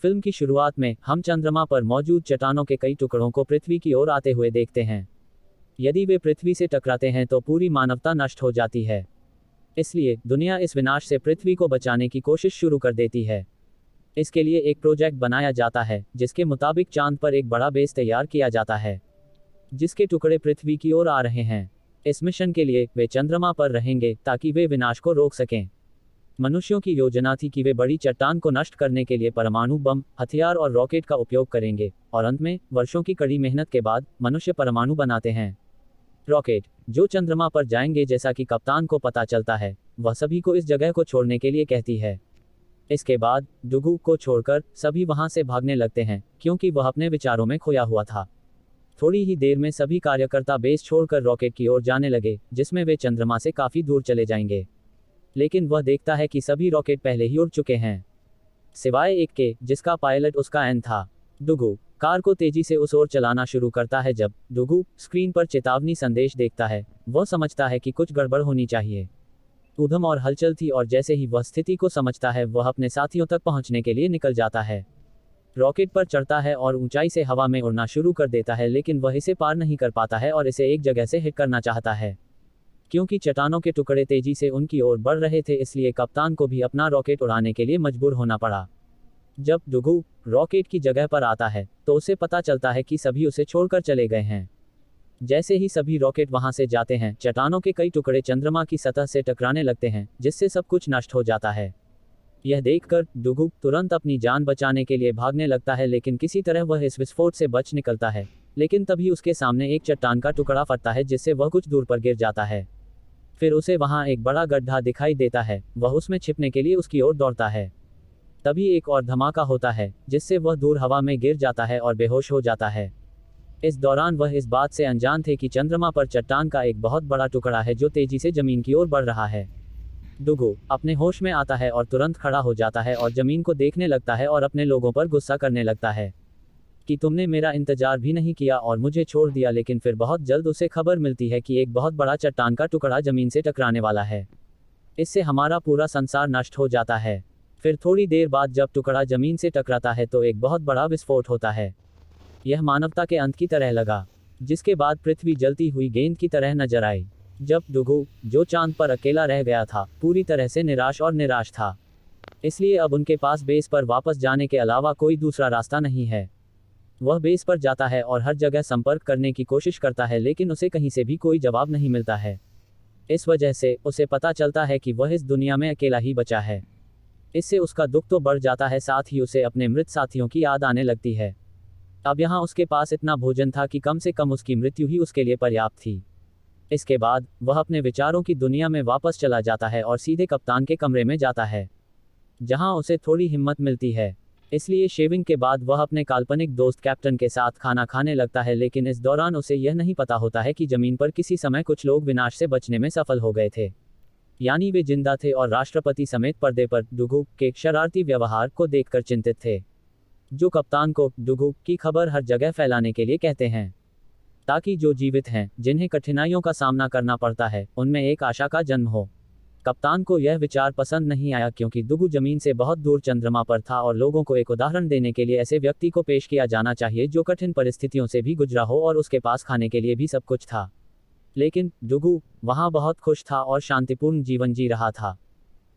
Film की शुरुआत में हम चंद्रमा पर मौजूद चट्टानों के कई टुकड़ों को पृथ्वी की ओर आते हुए देखते हैं। यदि वे पृथ्वी से टकराते हैं तो पूरी मानवता नष्ट हो जाती है। इसलिए दुनिया इस विनाश से पृथ्वी को बचाने की कोशिश शुरू कर देती है। इसके लिए एक प्रोजेक्ट बनाया जाता है जिसके मुताबिक चांद पर एक बड़ा बेस तैयार किया जाता है जिसके टुकड़े पृथ्वी की ओर आ रहे हैं। इस मिशन के लिए वे चंद्रमा पर रहेंगे ताकि वे विनाश को रोक सकें। मनुष्यों की योजना थी कि वे बड़ी चट्टान को नष्ट करने के लिए परमाणु बम, हथियार और रॉकेट का उपयोग करेंगे, और अंत में वर्षों की कड़ी मेहनत के बाद मनुष्य परमाणु बनाते हैं। रॉकेट जो चंद्रमा पर जाएंगे। जैसा कि कप्तान को पता चलता है, वह सभी को इस जगह को छोड़ने के लिए कहती है। इसके बाद डुगू को छोड़कर सभी वहां से भागने लगते हैं क्योंकि वह अपने विचारों में खोया हुआ था। थोड़ी ही देर में सभी कार्यकर्ता बेस छोड़कर रॉकेट की ओर जाने लगे जिसमें वे चंद्रमा से काफी दूर चले जाएंगे। लेकिन वह देखता है कि सभी रॉकेट पहले ही उड़ चुके हैं, सिवाय एक के जिसका पायलट उसका एन था। डुगू कार को तेजी से उस ओर चलाना शुरू करता है। जब डुगू स्क्रीन पर चेतावनी संदेश देखता है, वह समझता है कि कुछ गड़बड़ होनी चाहिए। ऊधम और हलचल थी और जैसे ही वह स्थिति को समझता है, वह अपने साथियों तक पहुंचने के लिए निकल जाता है। रॉकेट पर चढ़ता है और ऊंचाई से हवा में उड़ना शुरू कर देता है, लेकिन वह इसे पार नहीं कर पाता है और इसे एक जगह से हिट करना चाहता है। क्योंकि चट्टानों के टुकड़े तेजी से उनकी ओर बढ़ रहे थे, इसलिए कप्तान को भी अपना रॉकेट उड़ाने के लिए मजबूर होना पड़ा। जब डुगू रॉकेट की जगह पर आता है तो उसे पता चलता है कि सभी उसे छोड़कर चले गए हैं। जैसे ही सभी रॉकेट वहां से जाते हैं, चट्टानों के कई टुकड़े चंद्रमा की सतह से टकराने लगते हैं जिससे सब कुछ नष्ट हो जाता है। यह देखकर डुगू तुरंत अपनी जान बचाने के लिए भागने लगता है, लेकिन किसी तरह वह इस विस्फोट से बच निकलता है। लेकिन तभी उसके सामने एक चट्टान का टुकड़ा फटता है जिससे वह कुछ दूर पर गिर जाता है। फिर उसे वहां एक बड़ा गड्ढा दिखाई देता है। वह उसमें छिपने के लिए उसकी ओर दौड़ता है। तभी एक और धमाका होता है जिससे वह दूर हवा में गिर जाता है और बेहोश हो जाता है। इस दौरान वह इस बात से अनजान थे कि चंद्रमा पर चट्टान का एक बहुत बड़ा टुकड़ा है जो तेजी से जमीन की ओर बढ़ रहा है। डुगू अपने होश में आता है और तुरंत खड़ा हो जाता है और जमीन को देखने लगता है और अपने लोगों पर गुस्सा करने लगता है कि तुमने मेरा इंतजार भी नहीं किया और मुझे छोड़ दिया। लेकिन फिर बहुत जल्द उसे खबर मिलती है कि एक बहुत बड़ा चट्टान का टुकड़ा जमीन से टकराने वाला है। इससे हमारा पूरा संसार नष्ट हो जाता है। फिर थोड़ी देर बाद जब टुकड़ा जमीन से टकराता है तो एक बहुत बड़ा विस्फोट होता है। यह मानवता के अंत की तरह लगा, जिसके बाद पृथ्वी जलती हुई गेंद की तरह नजर आई। जब डुगू जो चांद पर अकेला रह गया था, पूरी तरह से निराश था। इसलिए अब उनके पास बेस पर वापस जाने के अलावा कोई दूसरा रास्ता नहीं है। वह बेस पर जाता है और हर जगह संपर्क करने की कोशिश करता है, लेकिन उसे कहीं से भी कोई जवाब नहीं मिलता है। इस वजह से उसे पता चलता है कि वह इस दुनिया में अकेला ही बचा है। इससे उसका दुख तो बढ़ जाता है, साथ ही उसे अपने मृत साथियों की याद आने लगती है। अब यहाँ उसके पास इतना भोजन था कि कम से कम उसकी मृत्यु ही उसके लिए पर्याप्त थी। इसके बाद वह अपने विचारों की दुनिया में वापस चला जाता है और सीधे कप्तान के कमरे में जाता है, जहां उसे थोड़ी हिम्मत मिलती है। इसलिए शेविंग के बाद वह अपने काल्पनिक दोस्त कैप्टन के साथ खाना खाने लगता है, लेकिन इस दौरान उसे यह नहीं पता होता है कि जमीन पर किसी समय कुछ लोग विनाश से बचने में सफल हो गए थे। यानी वे जिंदा थे और राष्ट्रपति समेत पर्दे पर डुगू के शरारती व्यवहार को देखकर चिंतित थे, जो कप्तान को डुगू की खबर हर जगह फैलाने के लिए कहते हैं, ताकि जो जीवित हैं, जिन्हें कठिनाइयों का सामना करना पड़ता है, उनमें एक आशा का जन्म हो। कप्तान को यह विचार पसंद नहीं आया क्योंकि डुगू जमीन से बहुत दूर चंद्रमा पर था और लोगों को एक उदाहरण देने के लिए ऐसे व्यक्ति को पेश किया जाना चाहिए जो कठिन परिस्थितियों से भी गुजरा हो और उसके पास खाने के लिए भी सब कुछ था। लेकिन डुगू वहां बहुत खुश था और शांतिपूर्ण जीवन जी रहा था।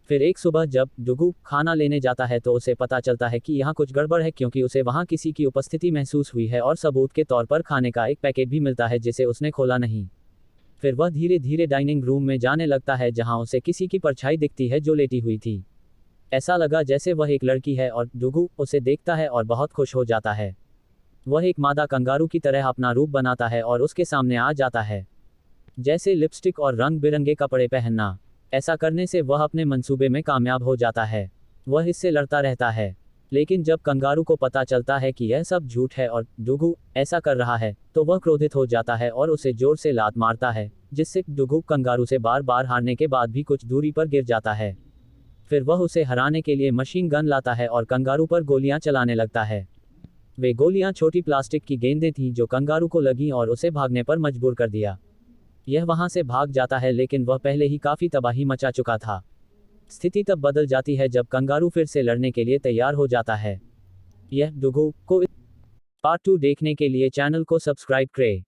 फिर एक सुबह जब डुगू खाना लेने जाता है तो उसे पता चलता है कि यहाँ कुछ गड़बड़ है, क्योंकि उसे वहाँ किसी की उपस्थिति महसूस हुई है और सबूत के तौर पर खाने का एक पैकेट भी मिलता है जिसे उसने खोला नहीं। फिर वह धीरे धीरे डाइनिंग रूम में जाने लगता है जहाँ उसे किसी की परछाई दिखती है जो लेटी हुई थी। ऐसा लगा जैसे वह एक लड़की है और डुगू उसे देखता है और बहुत खुश हो जाता है। वह एक मादा कंगारू की तरह अपना रूप बनाता है और उसके सामने आ जाता है, जैसे लिपस्टिक और रंग बिरंगे कपड़े पहनना। ऐसा करने से वह अपने मंसूबे में कामयाब हो जाता है। वह इससे लड़ता रहता है, लेकिन जब कंगारू को पता चलता है कि यह सब झूठ है और डुगू ऐसा कर रहा है, तो वह क्रोधित हो जाता है और उसे जोर से लात मारता है, जिससे डुगू कंगारू से बार बार हारने के बाद भी कुछ दूरी पर गिर जाता है। फिर वह उसे हराने के लिए मशीन गन लाता है और कंगारू पर गोलियां चलाने लगता है। वे गोलियां छोटी प्लास्टिक की गेंदें थीं जो कंगारू को लगीं और उसे भागने पर मजबूर कर दिया। यह वहां से भाग जाता है, लेकिन वह पहले ही काफी तबाही मचा चुका था। स्थिति तब बदल जाती है जब कंगारू फिर से लड़ने के लिए तैयार हो जाता है। यह डुगू को पार्ट 2 देखने के लिए चैनल को सब्सक्राइब करें।